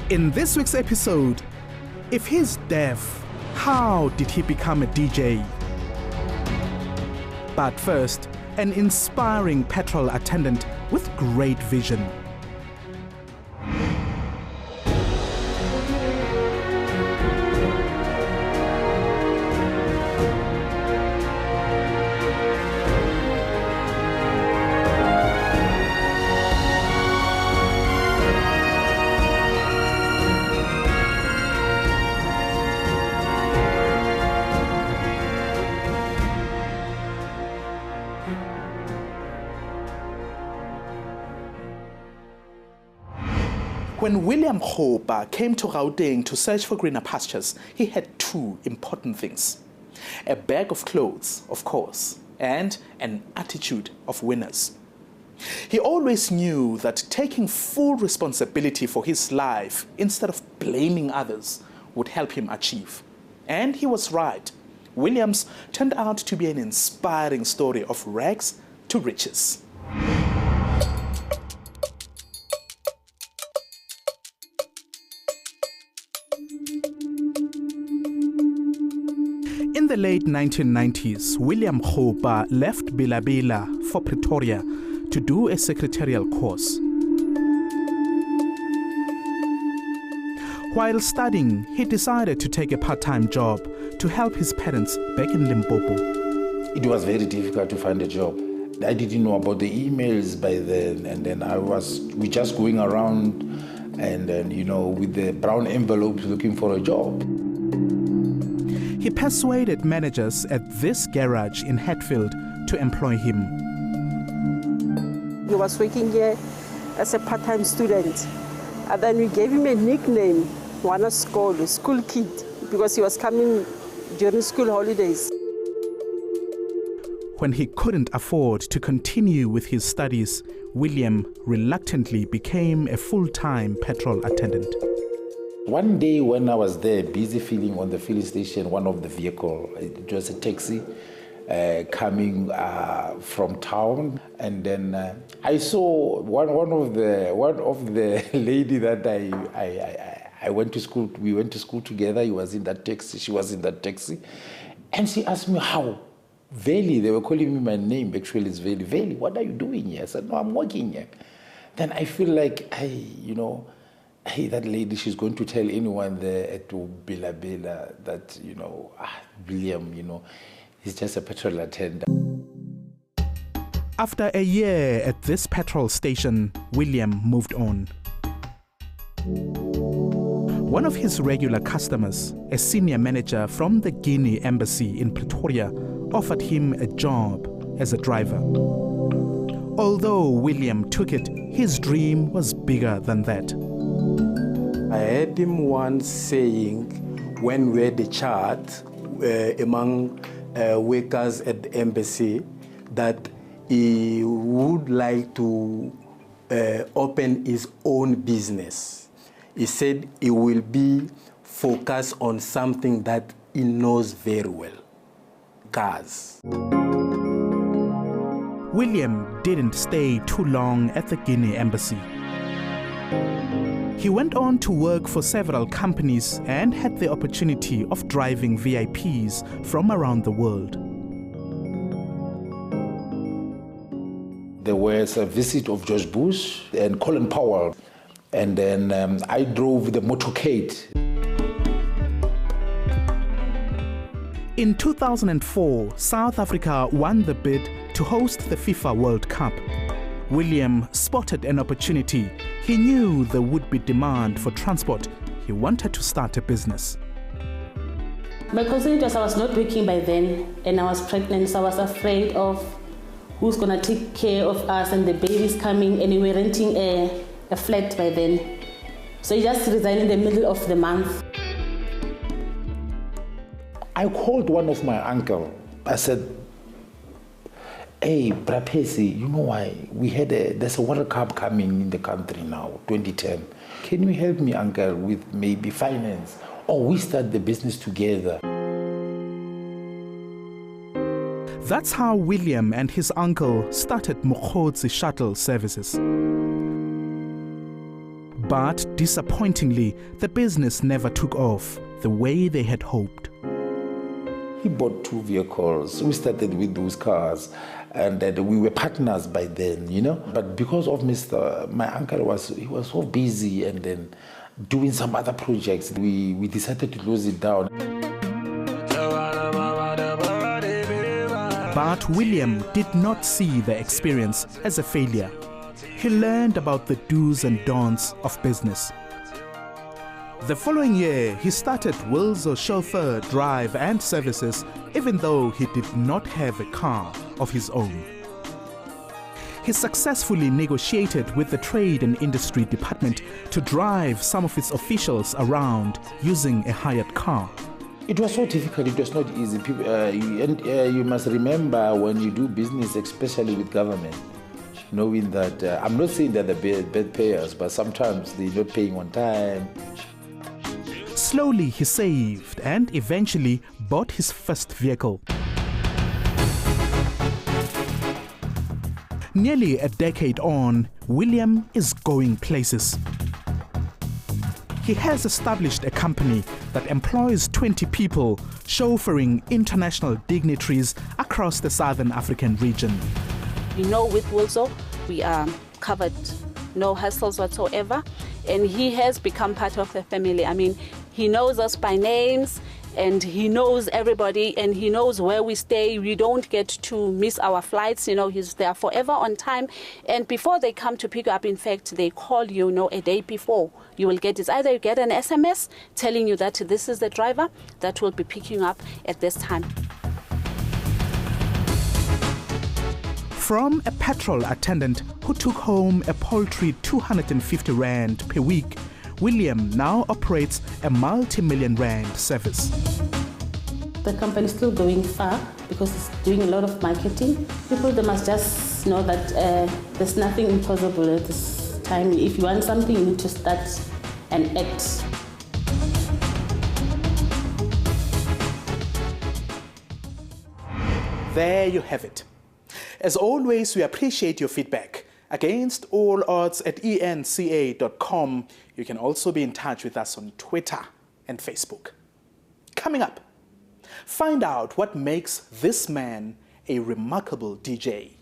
In this week's episode, if he's deaf, how did he become a DJ? But first, an inspiring petrol attendant with great vision. When William Kgopa came to Gauteng to search for greener pastures, he had two important things: a bag of clothes, of course, and an attitude of winners. He always knew that taking full responsibility for his life instead of blaming others would help him achieve. And he was right. Williams turned out to be an inspiring story of rags to riches. In the late 1990s, William Kgopa left Bila for Pretoria to do a secretarial course. While studying, he decided to take a part-time job to help his parents back in Limpopo. It was very difficult to find a job. I didn't know about the emails by then, and then we just going around and then, with the brown envelopes looking for a job. He persuaded managers at this garage in Hatfield to employ him. He was working here as a part-time student. And then we gave him a nickname, Wana school kid, because he was coming during school holidays. When he couldn't afford to continue with his studies, William reluctantly became a full-time petrol attendant. One day when I was there, busy filling on the filling station, one of the vehicle, it was a taxi coming from town, and then I saw one of the lady that I went to school. We went to school together. He was in that taxi. She was in that taxi, and she asked me how. Veli, they were calling me my name. Actually, it's Veli. Veli, what are you doing here? I said, no, I'm working here. Then I feel like hey, that lady, she's going to tell anyone there at Bila that, William, he's just a petrol attendant. After a year at this petrol station, William moved on. One of his regular customers, a senior manager from the Guinea embassy in Pretoria, offered him a job as a driver. Although William took it, his dream was bigger than that. I heard him once saying, when we had a chat among workers at the embassy, that he would like to open his own business. He said he will be focused on something that he knows very well: cars. William didn't stay too long at the Guinea embassy. He went on to work for several companies and had the opportunity of driving VIPs from around the world. There was a visit of George Bush and Colin Powell, and then I drove the motorcade. In 2004, South Africa won the bid to host the FIFA World Cup. William spotted an opportunity. He knew there would be demand for transport. He wanted to start a business. My concern was I was not working by then, and I was pregnant, so I was afraid of who's going to take care of us, and the baby's coming, and we were renting a flat by then. So I just resigned in the middle of the month. I called one of my uncle. I said, hey, Brapesi, you know why? There's a World Cup coming in the country now, 2010. Can you help me, uncle, with maybe finance? Or we start the business together. That's how William and his uncle started Mokgotsi shuttle services. But disappointingly, the business never took off the way they had hoped. He bought 2 vehicles. We started with those cars, and we were partners by then, you know. But because of my uncle was so busy and then doing some other projects, we decided to close it down. But William did not see the experience as a failure. He learned about the do's and don'ts of business. The following year, he started Wilzo Chauffeur Drive and Services, even though he did not have a car of his own. He successfully negotiated with the Trade and Industry Department to drive some of its officials around using a hired car. It was so difficult, it was not easy. You must remember when you do business, especially with government, knowing that, I'm not saying that they're bad payers, but sometimes they're not paying on time. Slowly he saved and eventually bought his first vehicle. Nearly a decade on, William is going places. He has established a company that employs 20 people, chauffeuring international dignitaries across the Southern African region. You know, with Wilzo, we are covered, no hassles whatsoever, and he has become part of the family. I mean, he knows us by names, and he knows everybody, and he knows where we stay. We don't get to miss our flights. You know, he's there forever on time. And before they come to pick you up, in fact, they call you, a day before. You will get this. Either you get an SMS telling you that this is the driver that will be picking you up at this time. From a petrol attendant who took home a paltry 250 rand per week, William now operates a multi-million rand service. The company is still going far because it's doing a lot of marketing. People, they must just know that there's nothing impossible at this time. If you want something, you need to start and act. There you have it. As always, we appreciate your feedback. Against all odds at enca.com. You can also be in touch with us on Twitter and Facebook. Coming up, find out what makes this man a remarkable DJ.